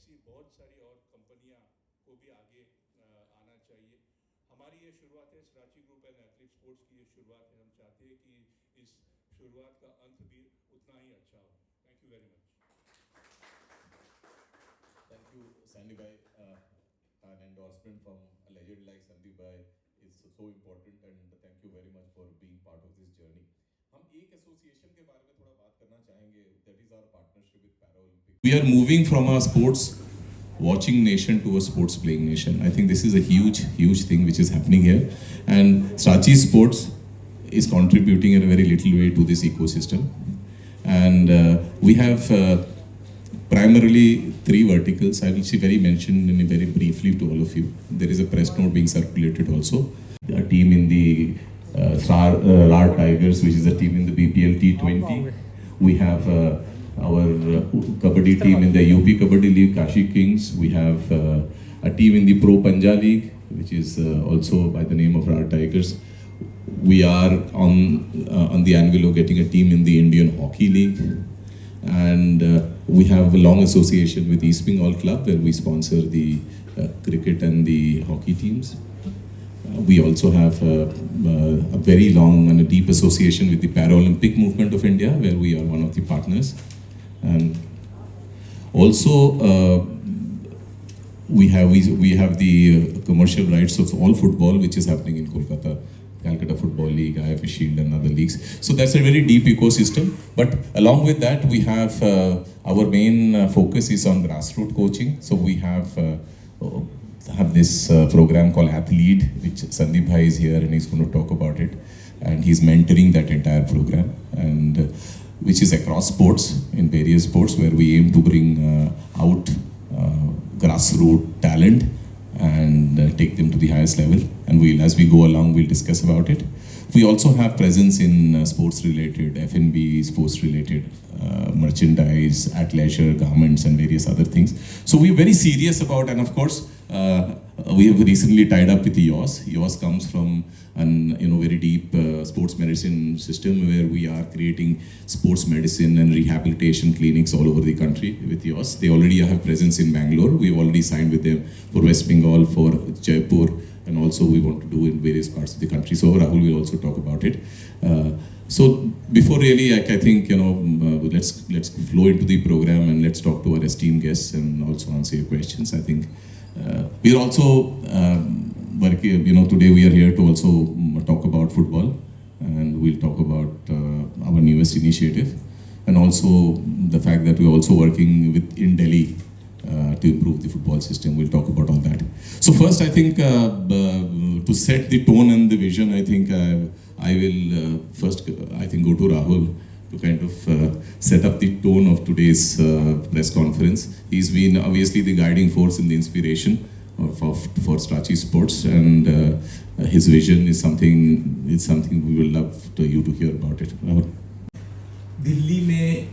ऐसी बहुत सारी और कंपनियां को भी आगे आना चाहिए। हमारी ये शुरुआत है, Ranchi group and athlete sports की ये शुरुआत है। हम चाहते हैं कि इस शुरुआत का अंत भी उतना ही अच्छा हो। Thank you very much. Thank you, Sandeep bhai. An endorsement from a legend like Sandeep bhai is so important, and thank you very much for being part of this journey. हम एक एसोसिएशन के बारे में थोड़ा बात करना चाहेंगे. That is our partnership with Paralympic. We are moving from a sports watching nation to a sports playing nation. I think this is a huge thing which is happening here, and Sachi Sports is contributing in a very little way to this ecosystem. And we have primarily three verticals. I will see very briefly to all of you. There is a press note being circulated also. A team in the RAR Tigers, which is a team in the BPL T20. We have our Kabaddi team in the UP Kabaddi League, Kashi Kings. We have a team in the Pro Panja League, which is also by the name of RAR Tigers. We are on the anvil of getting a team in the Indian Hockey League. And we have a long association with East Bengal Club, where we sponsor the cricket and the hockey teams. We also have a very long and a deep association with the Paralympic movement of India, where we are one of the partners. And also we have the commercial rights of all football, which is happening in Kolkata. Calcutta Football League, IFA Shield and other leagues. So that's a very deep ecosystem. But along with that, we have our main focus is on grassroots coaching. So we have this program called Athlete, which Sandeep bhai is here and he's going to talk about it. And he's mentoring that entire program, and which is across sports, in various sports, where we aim to bring out grassroots talent and take them to the highest level. And as we go along, we'll discuss about it. We also have presence in sports-related, F&B, sports-related merchandise, athleisure, garments, and various other things. So we're very serious about, and of course, we have recently tied up with EOS. EOS comes from an very deep sports medicine system, where we are creating sports medicine and rehabilitation clinics all over the country with EOS. They already have presence in Bangalore. We've already signed with them for West Bengal, for Jaipur, and also we want to do in various parts of the country. So Rahul will also talk about it. So before really, I think let's flow into the program, and let's talk to our esteemed guests and also answer your questions. I think we are also working. Today we are here to also talk about football, and we'll talk about our newest initiative, and also the fact that we're also working in Delhi to improve the football system. We'll talk about all that. So first, I think to set the tone and the vision, I think I will first, I think, go to Rahul to kind of set up the tone of today's press conference. He's been obviously the guiding force and the inspiration for Sachi Sports, and his vision is something we will love you to hear about it. Rahul. Delhi में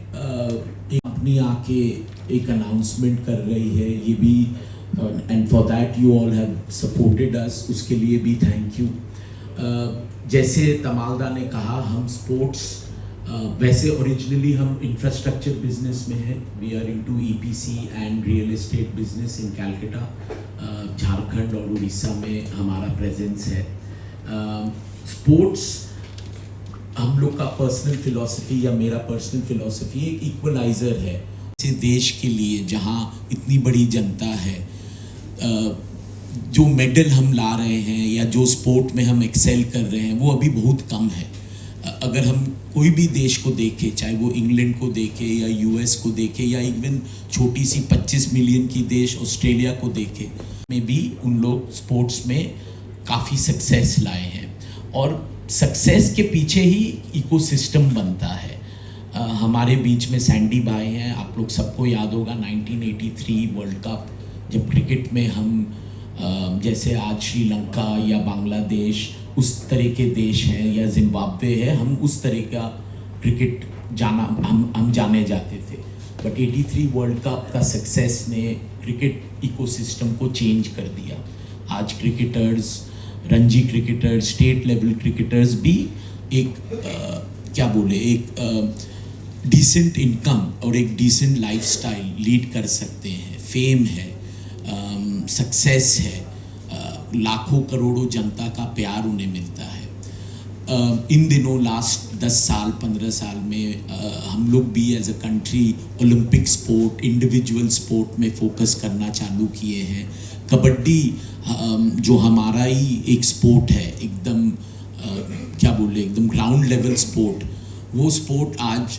अपनी आके एक announcement कर रही है, ये भी, and for that you all have supported us, उसके लिए भी थैंक यू। जैसे तमालदा ने कहा, हम स्पोर्ट्स, वैसे ओरिजिनली हम इंफ्रास्ट्रक्चर बिजनेस में हैं। We are into EPC and real estate business in Calcutta. Jharkhand और उड़ीसा में हमारा प्रेजेंस है। स्पोर्ट्स हम लोग का पर्सनल फिलॉसफी, या मेरा पर्सनल फिलॉसफी, एक इक्वलाइजर है। इस देश के लिए जहाँ इतनी बड़ी जनता है, जो मेडल हम ला रहे हैं या जो स्पोर्ट में हम एक्सेल कर रहे हैं, वो अभी बहुत कम है। अगर हम कोई भी देश को देखें, चाहे वो इंग्लैंड को देखें या यूएस को देखें, या इवन छोटी सी 25 मिलियन की देश ऑस्ट्रेलिया को देखें, में भी उन लोग स्पोर्ट्स में काफ़ी सक्सेस लाए हैं। और सक्सेस के पीछे ही इकोसिस्टम बनता है। हमारे बीच में सैंडी भाई हैं, आप लोग सबको याद होगा 1983 वर्ल्ड कप, जब क्रिकेट में हम जैसे आज श्रीलंका या बांग्लादेश उस तरह के देश हैं, या जिम्बाब्वे है, हम उस तरह का क्रिकेट हम जाने जाते थे। बट 83 वर्ल्ड कप का सक्सेस ने क्रिकेट इकोसिस्टम को चेंज कर दिया। आज cricketers, Ranji cricketers, state level cricketers भी एक एक डिसेंट इनकम और एक डिसेंट लाइफस्टाइल लीड कर सकते हैं। फेम है, सक्सेस है, लाखों करोड़ों जनता का प्यार उन्हें मिलता है। इन दिनों लास्ट 10 साल 15 साल में हम लोग भी as a country Olympic sport, individual sport में फोकस करना चालू किए हैं। कबड्डी जो हमारा ही एक स्पोर्ट है, एकदम एकदम ग्राउंड लेवल स्पोर्ट, वो स्पोर्ट आज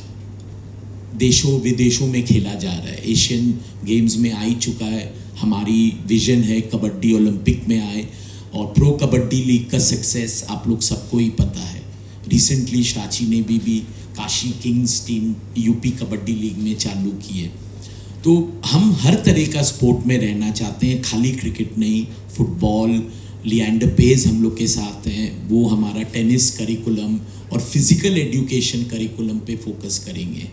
देशों विदेशों में खेला जा रहा है। एशियन गेम्स में आ ही चुका है। हमारी विजन है कबड्डी ओलंपिक में आए, और प्रो कबड्डी लीग का सक्सेस आप लोग सबको ही पता है। रिसेंटली शराची ने भी Kashi Kings team UP kabaddi league में चालू की है। तो हम हर तरह का स्पोर्ट में रहना चाहते हैं, खाली क्रिकेट नहीं। फुटबॉल, लिएंडर पेज हम लोग के साथ हैं, वो हमारा टेनिस करिकुलम और फिज़िकल एजुकेशन करिकुलम पे फोकस करेंगे।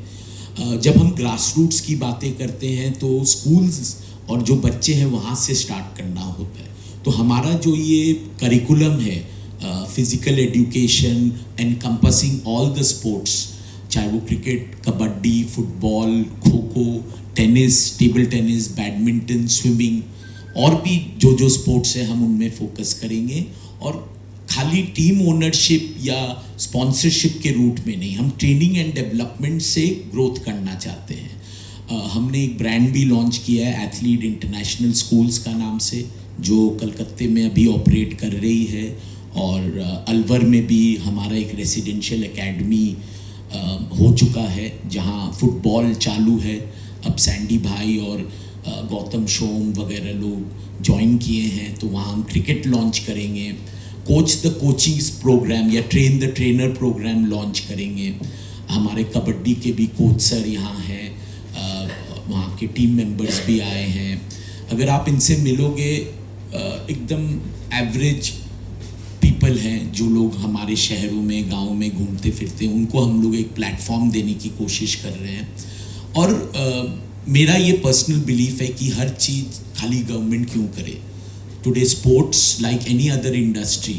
जब हम ग्रास रूट्स की बातें करते हैं तो स्कूल्स और जो बच्चे हैं वहाँ से स्टार्ट करना होता है। तो हमारा जो ये करिकुलम है, physical education encompassing all the sports, चाहे वो cricket, kabaddi, football, kho kho, tennis, table tennis, badminton, swimming और भी जो स्पोर्ट्स हैं हम उनमें फोकस करेंगे। और खाली टीम ओनरशिप या स्पॉन्सरशिप के रूट में नहीं, हम ट्रेनिंग एंड डेवलपमेंट से ग्रोथ करना चाहते हैं। हमने एक ब्रांड भी लॉन्च किया है एथलीट इंटरनेशनल स्कूल्स का नाम से, जो कलकत्ते में अभी ऑपरेट कर रही है, और अलवर में भी हमारा एक रेसिडेंशियल एकेडमी हो चुका है जहां फुटबॉल चालू है। अब सैंडी भाई और गौतम शोम वगैरह लोग ज्वाइन किए हैं, तो वहाँ हम क्रिकेट लॉन्च करेंगे। कोच द कोचिंग्स प्रोग्राम या train the trainer program launch करेंगे। हमारे कबड्डी के भी कोच सर यहाँ हैं, वहाँ के टीम मेंबर्स भी आए हैं। अगर आप इनसे मिलोगे, एकदम एवरेज पीपल हैं जो लोग हमारे शहरों में, गाँव में घूमते फिरते हैं, उनको हम लोग एक प्लेटफॉर्म देने की कोशिश कर रहे हैं। और मेरा ये पर्सनल बिलीफ है कि हर चीज़ खाली गवर्नमेंट क्यों करे। Today sports like any other industry,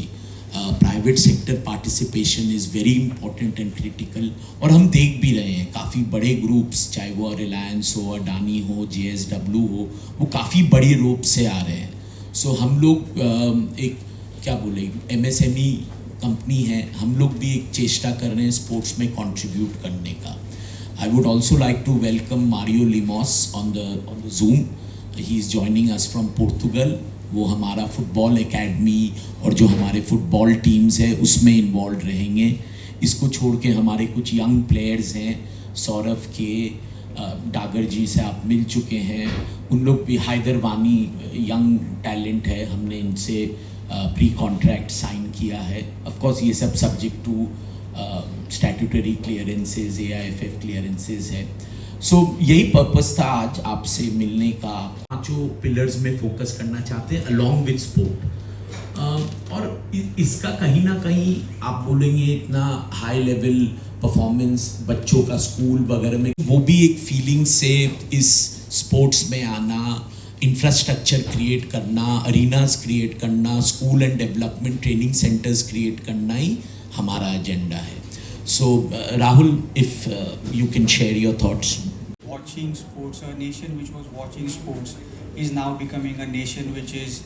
private sector participation is very important and critical. और हम देख भी रहे हैं काफ़ी बड़े ग्रुप्स, चाहे वो रिलायंस हो, अडानी हो, JSW हो, वो काफ़ी बड़ी रूप से आ रहे हैं। सो हम लोग एक MSME कंपनी है, हम लोग भी एक चेष्टा कर रहे हैं स्पोर्ट्स में कंट्रीब्यूट करने का। I would also like to welcome Mario Limos on the Zoom. He is joining us from Portugal. वो हमारा फुटबॉल एकेडमी और जो हमारे फुटबॉल टीम्स है उसमें इन्वॉल्व रहेंगे। इसको छोड़ के हमारे कुछ यंग प्लेयर्स हैं, सौरभ के, डागर जी से आप मिल चुके हैं, उन लोग भी, हैदरवानी यंग टैलेंट है, हमने इनसे प्री कॉन्ट्रैक्ट साइन किया है। ऑफ कोर्स ये सब subject to statutory clearances, AIFF clearances है। सो यही पर्पस था आज आपसे मिलने का। पांचों पिलर्स में फोकस करना चाहते हैं अलॉन्ग विद स्पोर्ट। और इसका कहीं ना कहीं आप बोलेंगे इतना हाई लेवल परफॉर्मेंस बच्चों का स्कूल वगैरह में, वो भी एक फीलिंग से इस स्पोर्ट्स में आना, इंफ्रास्ट्रक्चर क्रिएट करना, अरीनाज क्रिएट करना, school and development training centres create करना ही हमारा एजेंडा है। So Rahul, if you can share your thoughts. Watching sports, a nation which was watching sports is now becoming a nation which is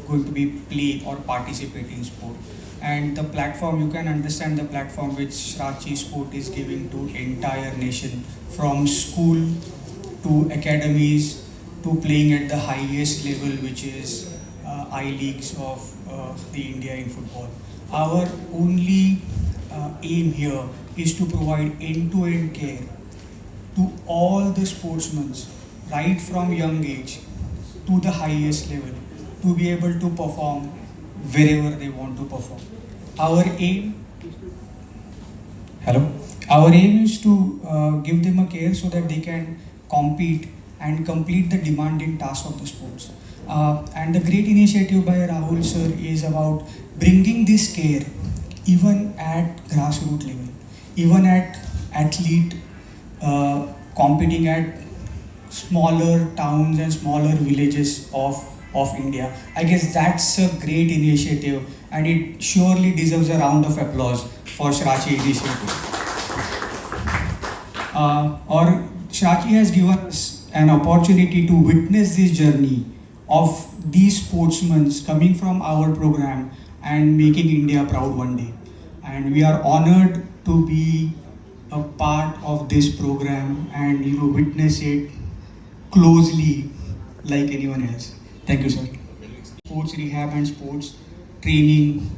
going to be play or participate in sport. And the platform, you can understand the platform which Shrachi Sport is giving to entire nation, from school to academies to playing at the highest level, which is I-leagues of the India in football. Our only aim here is to provide end-to-end care to all the sportsmen, right from young age to the highest level, to be able to perform wherever they want to perform. Our aim is to give them a care so that they can compete and complete the demanding tasks of the sports. And the great initiative by Rahul sir is about bringing this care even at grassroots level, even at athlete competing at smaller towns and smaller villages of India. I guess that's a great initiative, and it surely deserves a round of applause for Shrachi initiative. Or Shrachi has given us an opportunity to witness this journey of these sportsmen coming from our program and making India proud one day. And we are honored to be a part of this program and witness it closely like anyone else. Thank you, sir. Sports rehab and sports training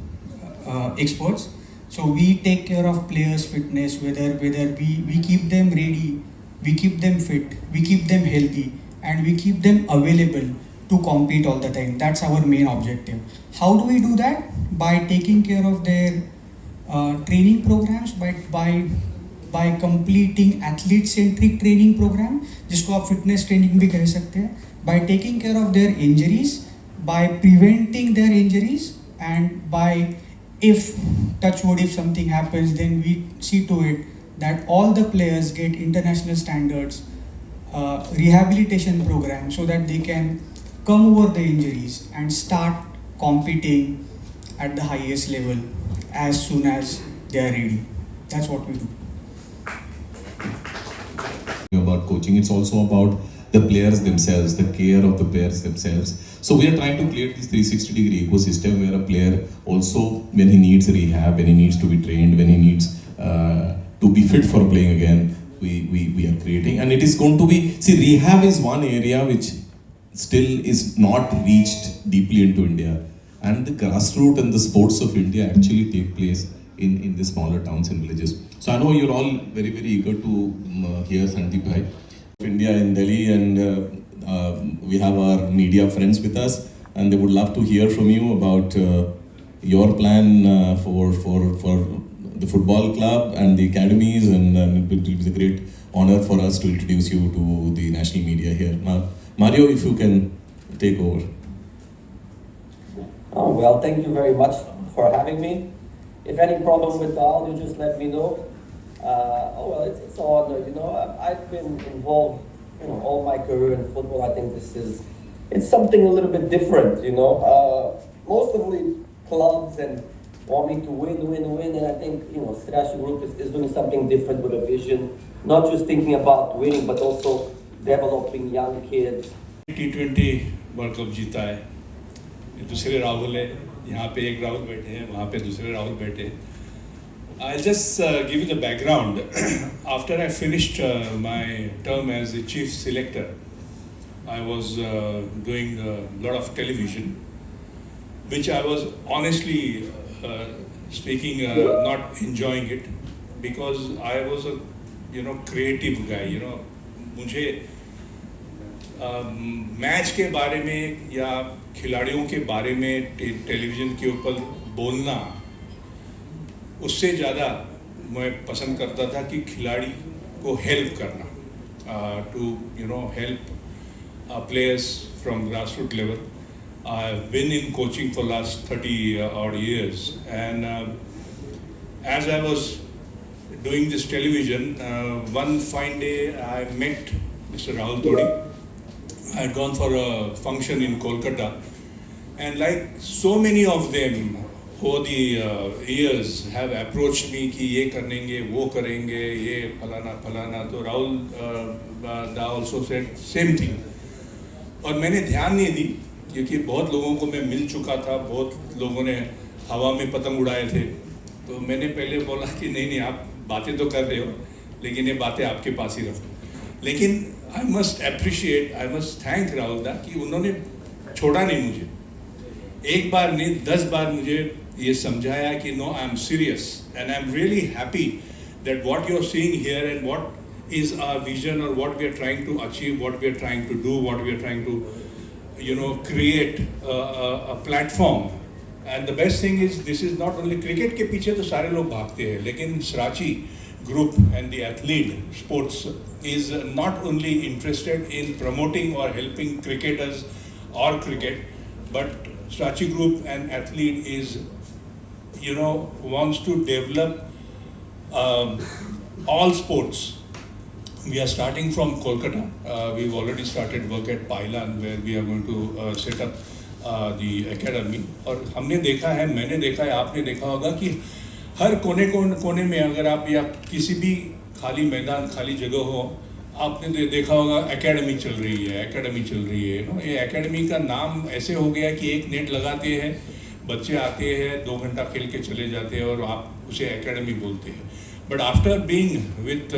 experts. So we take care of players' fitness, whether we keep them ready, we keep them fit, we keep them healthy, and we keep them available to compete all the time. That's our main objective. How do we do that? By taking care of their training programs, by completing athlete-centric training program, जिसको आप fitness training भी कह सकते हैं, by taking care of their injuries, by preventing their injuries, and by, if touch wood, if something happens, then we see to it that all the players get international standards rehabilitation program so that they can come over the injuries and start competing at the highest level as soon as they are ready. That's what we do. About coaching, it's also about the players themselves, the care of the players themselves. So we are trying to create this 360-degree ecosystem where a player also, when he needs rehab, when he needs to be trained, when he needs to be fit for playing again, we are creating. And it is going to be, see, rehab is one area which still is not reached deeply into India. And the grassroots and the sports of India actually take place in the smaller towns and villages. So I know you're all very, very eager to hear Sandeep Bhai of India in Delhi, and we have our media friends with us, and they would love to hear from you about your plan for the football club and the academies, and it will be a great honor for us to introduce you to the national media here. Now, Mario, if you can take over. Oh, well, thank you very much for having me. If any problem with the audio, just let me know. It's an honor. I've been involved, all my career in football. I think it's something a little bit different, Mostly clubs and want me to win, and I think, Srirachi Group is doing something different with a vision, not just thinking about winning, but also developing young kids. T20 world cup जीता है, ये दूसरे राहुल है, यहाँ पे एक राहुल बैठे हैं, वहाँ पे दूसरे राहुल बैठे हैं. I'll just give you the background. After I finished my term as the chief selector, I was doing a lot of television, which I was honestly speaking not enjoying it, because I was a creative guy. मुझे match के बारे में या खिलाड़ियों के बारे में television के ऊपर बोलना, उससे ज़्यादा मैं पसंद करता था कि खिलाड़ी को हेल्प करना, to help players from grassroots level. I've been in coaching for last 30 odd years, and as I was doing this television, one fine day I met Mr. Rahul Todi. I had gone for a function in Kolkata, and like so many of them over the years have approached me कि ये करेंगे, वो करेंगे, ये फलाना. तो Rahul da also said same thing. और मैंने ध्यान नहीं दी, क्योंकि बहुत लोगों को मैं मिल चुका था, बहुत लोगों ने हवा में पतंग उड़ाए थे. तो मैंने पहले बोला कि नहीं आप बातें तो कर रहे हो, लेकिन ये बातें आपके पास ही रखो. लेकिन I must thank राहुल दा कि उन्होंने छोड़ा नहीं मुझे. एक बार नहीं 10 बार मुझे ये समझाया कि no, I am serious, and I am really happy that what you are seeing here and what is our vision, or what we are trying to achieve, what we are trying to do, what we are trying to create a platform. And the best thing is, this is not only cricket के पीछे तो सारे लोग भागते हैं, लेकिन Srirachi Group and the athlete sports is not only interested in promoting or helping cricketers or cricket, but Srirachi Group and athlete is wants to develop all sports. We are starting from Kolkata. We've already started work at Pailan, where we are going to set up the academy. और हमने देखा है, मैंने देखा है, आपने देखा होगा कि हर कोने में अगर आप या किसी भी खाली मैदान, खाली जगह हो, आपने देखा होगा एकेडमी चल रही है नो, ये एकेडमी का नाम ऐसे हो गया कि एक नेट लगाते हैं, बच्चे आते हैं 2 घंटा खेल के चले जाते हैं और आप उसे एकेडमी बोलते हैं. But after being with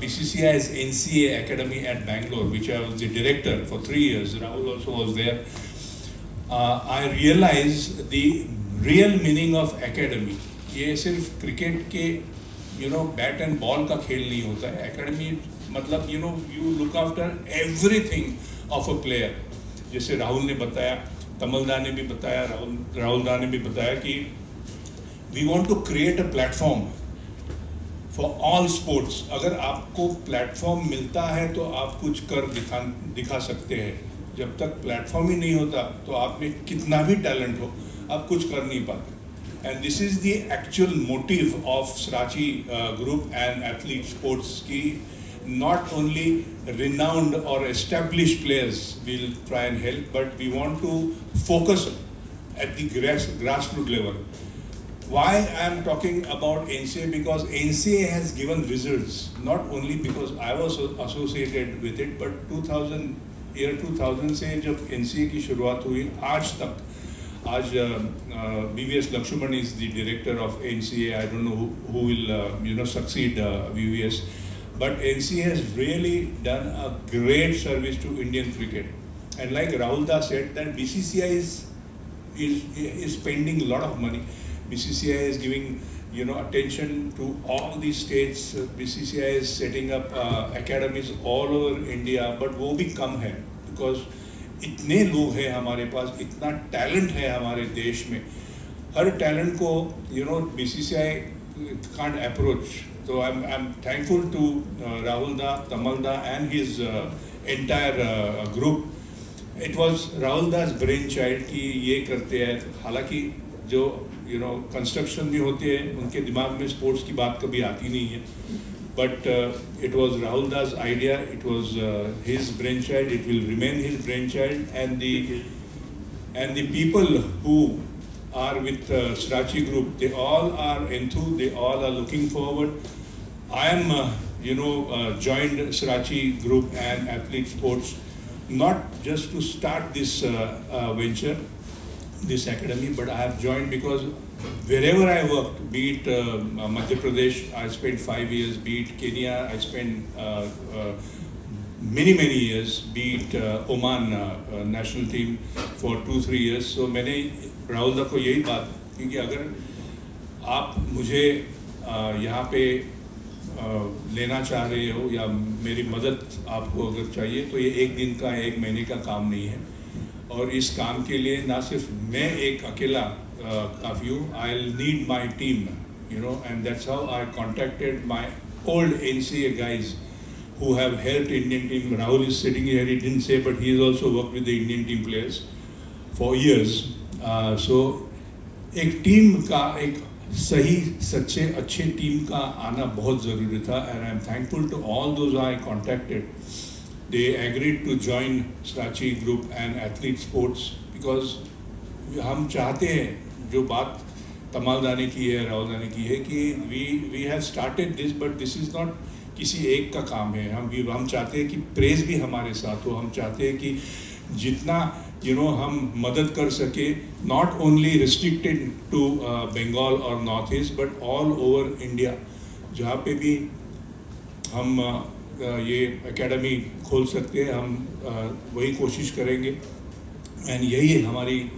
BCCI's NCA Academy at Bangalore, which I was the director for 3 years, Rahul also was there, I realized the real meaning of academy. ये सिर्फ क्रिकेट के बैट एंड बॉल का खेल नहीं होता है. Academy मतलब you look after everything of a player. जैसे राहुल ने बताया, तमलदा ने भी बताया, राहुल दा ने भी बताया कि we want to create a platform for all sports. अगर आपको प्लेटफॉर्म मिलता है तो आप कुछ कर दिखा सकते हैं. जब तक प्लेटफॉर्म ही नहीं होता तो आप में कितना भी टैलेंट हो आप कुछ कर नहीं पाते. And this is the actual motive of Srachi Group and Athlete Sports की not only renowned or established players will try and help, but we want to focus at the grassroots level. Why I am talking about NCA? Because NCA has given results, not only because I was associated with it, but 2000 से जब NCA की शुरुआत हुई आज तक, आज VVS Lakshman is the director of NCA. I don't know who will succeed VVS, but NCA has really done a great service to Indian cricket. And like Rahul Da said, that BCCI is spending a lot of money. BCCI is giving attention to all these states. BCCI is setting up academies all over India, but वो भी कम है because इतने लोग हैं हमारे पास, इतना talent है हमारे देश में. हर टैलेंट को BCCI can't approach. So I'm thankful to Rahul Da, Tamal Da and his entire group. It was Rahul Da's brainchild कि ये करते हैं. हालांकि जो कंस्ट्रक्शन में होते हैं उनके दिमाग में स्पोर्ट्स की बात कभी आती नहीं है. But it was Rahul Da's idea, it was his brainchild, it will remain his brainchild, and the people who are with Srachi Group, they all are enthused, they all are looking forward. I am joined Srachi Group and Athlete Sports not just to start this venture, this academy, but I have joined because wherever I worked, be it Madhya Pradesh, I spent 5 years, be it Kenya, I spent many years, be it Oman national team for 2-3 years. So मैंने राहुल दा को यही बात, क्योंकि अगर आप मुझे यहाँ पे लेना चाह रहे हो या मेरी मदद आपको अगर चाहिए तो ये 1 दिन का 1 महीने का काम नहीं है. और इस काम के लिए ना सिर्फ मैं एक अकेला काफ़ी हूँ. I'll need my team, and that's how I contacted my old NCA guys who have helped Indian team. Rahul is sitting here, he didn't say, but he has also worked with the Indian team players for years. So एक team का, एक सही सच्चे अच्छे team का आना बहुत ज़रूरी था. And I'm thankful to all those I contacted. They agreed to join Srachi Group and Athlete Sports because हम चाहते हैं, जो बात तमाल दा ने की है, राहुल दा ने की है, कि we have started this, but this is not किसी एक का काम है. हम चाहते हैं कि प्रेस भी हमारे साथ हो. हम चाहते हैं कि जितना हम मदद कर सके, not only restricted to Bengal or North East, but all over India, जहाँ पे भी हम ये एकेडमी खोल सकते हैं, हम वही कोशिश करेंगे. And यही हमारी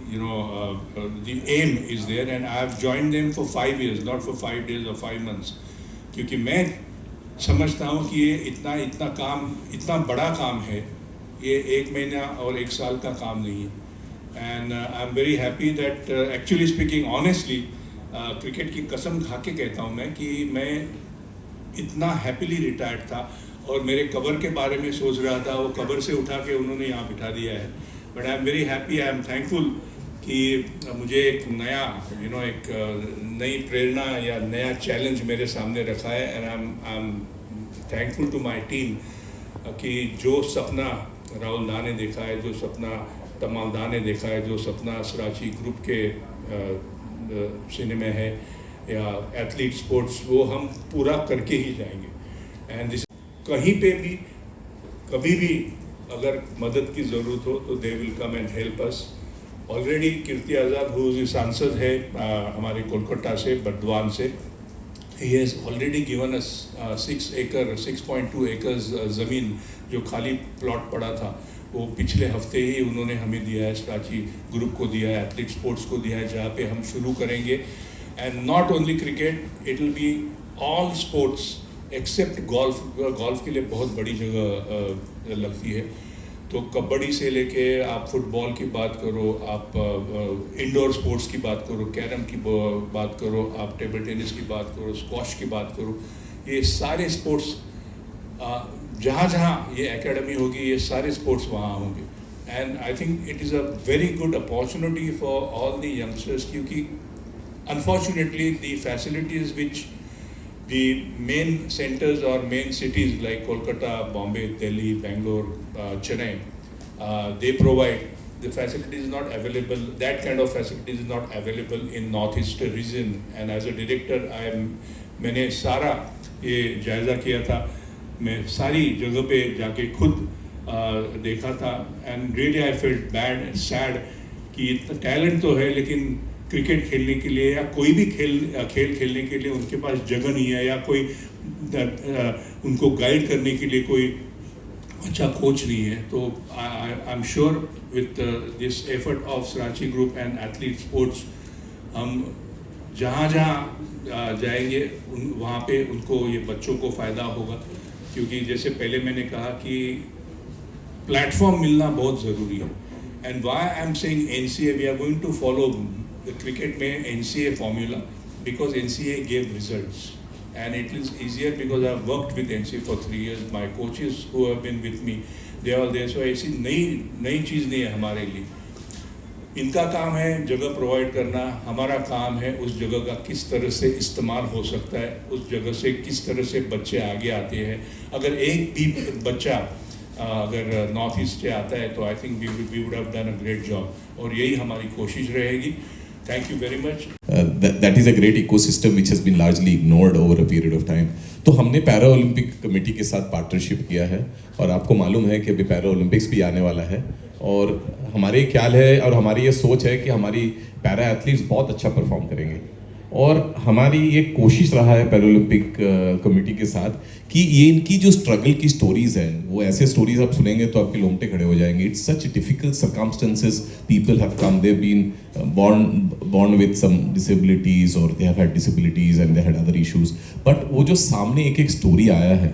the aim is there, and I have joined them for 5 years, not for 5 days or 5 months, क्योंकि मैं समझता हूँ कि ये इतना काम, इतना बड़ा काम है, ये 1 महीना और 1 साल का काम नहीं है. And I'm very happy that actually speaking honestly, cricket की कसम खा के कहता हूँ मैं कि मैं इतना हैप्पीली रिटायर्ड था और मेरे कबर के बारे में सोच रहा था, वो कबर से उठा के उन्होंने यहाँ बिठा दिया है. But I am very happy, I am thankful कि मुझे एक नया एक नई प्रेरणा या नया चैलेंज मेरे सामने रखा है. And I am thankful to my team कि जो सपना राहुल दा ने देखा है, जो सपना तमाल दा ने देखा है, जो सपना सराची ग्रुप के सीने में है या एथलीट स्पोर्ट्स, वो हम पूरा करके ही जाएंगे. एंड दिस कहीं पे भी कभी भी अगर मदद की ज़रूरत हो तो they will come and help us. Already Kirti Azad जो सांसद है हमारे कोलकाता से बर्दवान से, he has already given us 6.2 acres ज़मीन जो खाली प्लॉट पड़ा था, वो पिछले हफ्ते ही उन्होंने हमें दिया है, स्राची ग्रुप को दिया है, एथलीट स्पोर्ट्स को दिया है, जहाँ पे हम शुरू करेंगे। And not only cricket, it will be all sports except golf. Golf के लिए बहुत बड़ी जगह लगती है, तो कबड्डी से लेके आप फुटबॉल की बात करो, आप इंडोर स्पोर्ट्स की बात करो, कैरम की बात करो, आप टेबल टेनिस की बात करो, स्क्वॉश की बात करो, ये सारे स्पोर्ट्स जहाँ जहाँ ये एकेडमी होगी, ये सारे स्पोर्ट्स वहाँ होंगे। And I think it is a very good opportunity for all the youngsters, क्योंकि unfortunately the facilities which the main centers or main cities like Kolkata, Bombay, Delhi, Bangalore, Chennai, they provide the facilities is not available. That kind of facilities is not available in Northeast region. And as a director, मैंने सारा ये जायज़ा किया था, मैं सारी जगह पे जाके खुद देखा था, and really I felt bad and sad कि इतना टैलेंट तो है लेकिन क्रिकेट खेलने के लिए या कोई भी खेल खेलने के लिए उनके पास जगह नहीं है, या कोई उनको गाइड करने के लिए कोई अच्छा कोच नहीं है। तो I am sure with this effort of Sarachi group and athlete sports, हम जहाँ जहाँ जाएंगे वहाँ पे उनको, ये बच्चों को फ़ायदा होगा। क्योंकि जैसे पहले मैंने कहा कि प्लेटफॉर्म मिलना बहुत ज़रूरी है। And why I am saying NCA, we are going to follow cricket में NCA formula because NCA gave results, and it is easier because I have worked with NCA for 3 years. My coaches who have been with me, they are there. So ऐसी नई चीज़ नहीं है हमारे लिए। इनका काम है जगह प्रोवाइड करना, हमारा काम है उस जगह का किस तरह से इस्तेमाल हो सकता है, उस जगह से किस तरह से बच्चे आगे आते हैं। अगर एक भी बच्चा अगर नॉर्थ ईस्ट से आता है तो I think we would have done a great job, और यही हमारी कोशिश रहेगी। Thank you very much. That is a great ecosystem which has been largely ignored over a period of time. तो हमने पैरा ओलंपिक कमेटी के साथ partnership किया है, और आपको मालूम है कि अभी पैरा ओलंपिक्स भी आने वाला है, और हमारे ख्याल है और हमारी ये सोच है कि हमारी पैरा एथलीट्स बहुत अच्छा परफॉर्म करेंगे। और हमारी ये कोशिश रहा है पैरा ओलंपिक कमेटी के साथ कि ये इनकी जो स्ट्रगल की स्टोरीज हैं, वो ऐसे स्टोरीज आप सुनेंगे तो आपके रोंगटे खड़े हो जाएंगे। It's such difficult circumstances, people have come, they have been born with some disabilities or they have had disabilities and they had other issues, but वो जो सामने एक एक स्टोरी आया है,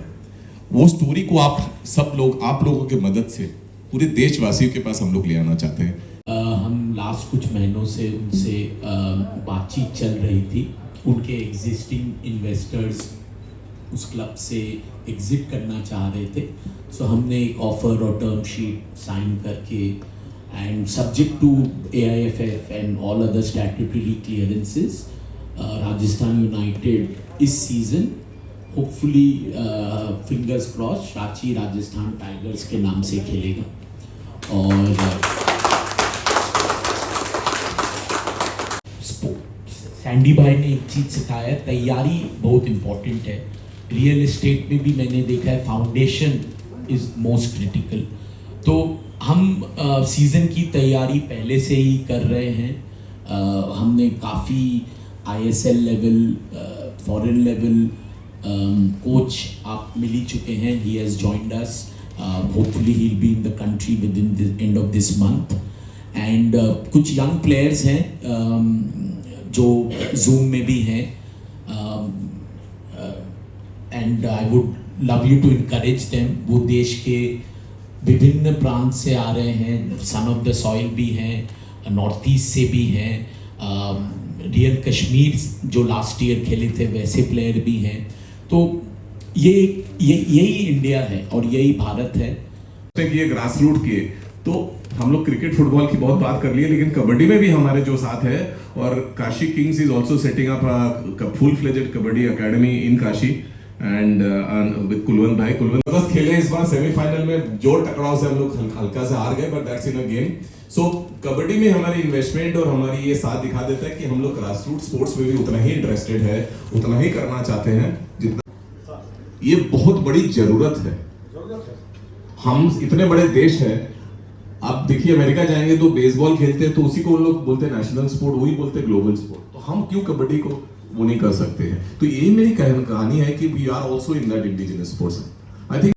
वो स्टोरी को आप सब लोग, आप लोगों की मदद से पूरे देशवासियों के पास हम लोग ले आना चाहते हैं। हम लास्ट कुछ महीनों से उनसे बातचीत चल रही थी। उनके एग्जिस्टिंग इन्वेस्टर्स उस क्लब से एग्जिट करना चाह रहे थे, सो हमने एक ऑफर और टर्म शीट साइन करके, and subject to AIFF and all other statutory clearances, Rajasthan United इस season hopefully fingers crossed Ranchi Rajasthan Tigers के नाम से खेलेगा। और सैंडी भाई ने एक चीज़ सिखाया है, तैयारी बहुत इम्पोर्टेंट है। रियल एस्टेट में भी मैंने देखा है फाउंडेशन इज़ मोस्ट क्रिटिकल। तो हम सीज़न की तैयारी पहले से ही कर रहे हैं। हमने काफ़ी ISL level, foreign level coach आप मिल ही चुके हैं। He has joined us, hopefully he will be in the country within the end of this month. And कुछ यंग प्लेयर्स हैं जो जूम में भी हैं, and I would love you to encourage them. वो देश के विभिन्न प्रांत से आ रहे हैं, सन ऑफ द सॉइल भी हैं, नॉर्थ ईस्ट से भी हैं, रियल कश्मीर जो लास्ट ईयर खेले थे वैसे प्लेयर भी हैं। तो यही इंडिया है और यही भारत है। ये ग्रास रूट के, तो हम लोग क्रिकेट फुटबॉल की बहुत बात कर लिए, लेकिन कबड्डी में भी हमारे जो साथ है, और Kashi Kings is also setting up full fledged kabaddi academy in Kashi and with Kulwant भाई। कुलवंत खेले इस बार सेमीफाइनल में, जोर टकराव से हम लोग हल्का से हार गए, but that's in a game. So kabaddi में हमारी इन्वेस्टमेंट और हमारी ये साथ दिखा देता है कि हम लोग ग्रास रूट स्पोर्ट्स में भी उतना ही इंटरेस्टेड है, उतना ही करना चाहते हैं जितना। ये बहुत बड़ी जरूरत है। हम इतने बड़े देश हैं, आप देखिए अमेरिका जाएंगे तो बेसबॉल खेलते हैं तो उसी को उन लोग बोलते हैं नेशनल स्पोर्ट, वही बोलते हैं ग्लोबल स्पोर्ट। तो हम क्यों कबड्डी को वो नहीं कर सकते हैं? तो यही मेरी कहानी है कि we are also in that indigenous sports. I think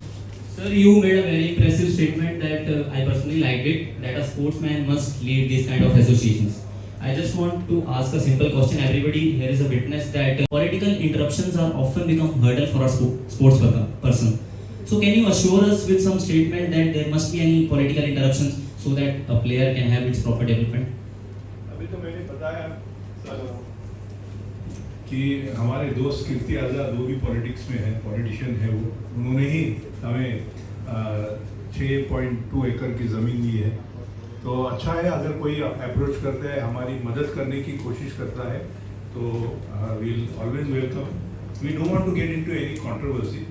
Sir, you made a very impressive statement that I personally liked it, that a sportsman must lead these kind of associations. I just want to ask a simple question. Everybody here is a witness that political interruptions are often become hurdle for a sports person. So can you assure us with some statement that there must be any political interruptions so that a player can have its proper development? अभी तो मैंने बताया कि हमारे दोस्त कीर्ति आज़ाद वो भी politics में है, पॉलिटिशियन है वो, उन्होंने ही हमें 6.2 एकड़ की ज़मीन दी है। तो अच्छा है अगर कोई अप्रोच करता है, हमारी मदद करने की कोशिश करता है तो we'll always welcome. We don't want to get into any controversy,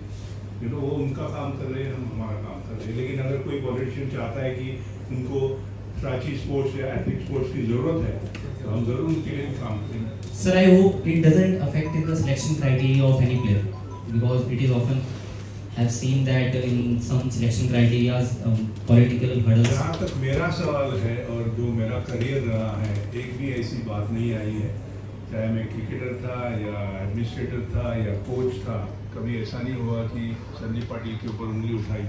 you know, वो उनका काम कर रहे हैं, हम हमारा काम कर रहे हैं। लेकिन अगर कोई पॉलिटिशियन चाहता है कि उनको प्राची स्पोर्ट्स या एथलेटिक स्पोर्ट्स की ज़रूरत है तो हम ज़रूर उनके लिए काम करेंगे। Sir, I hope it doesn't affect in the selection criteria of any player, because it is often have seen that in some selection criteria political hurdles. जहाँ तक मेरा सवाल है और जो मेरा करियर रहा है, एक भी ऐसी बात नहीं आई है, चाहे मैं क्रिकेटर था या एडमिनिस्ट्रेटर था या कोच था, कभी ऐसा नहीं हुआ कि संदीप पाटिल के ऊपर उंगली उठाई।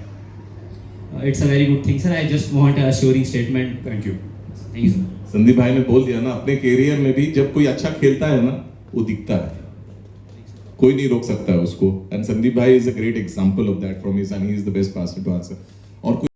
It's a very good thing, sir. I just want a assuring statement. Thank you. Thank you, sir. Sandeep भाई ने बोल दिया ना, अपने कैरियर में भी जब कोई अच्छा खेलता है ना, वो दिखता है, कोई नहीं रोक सकता है उसको। एंड संदीप भाई is a great example of that from his, and he is the best person to answer. और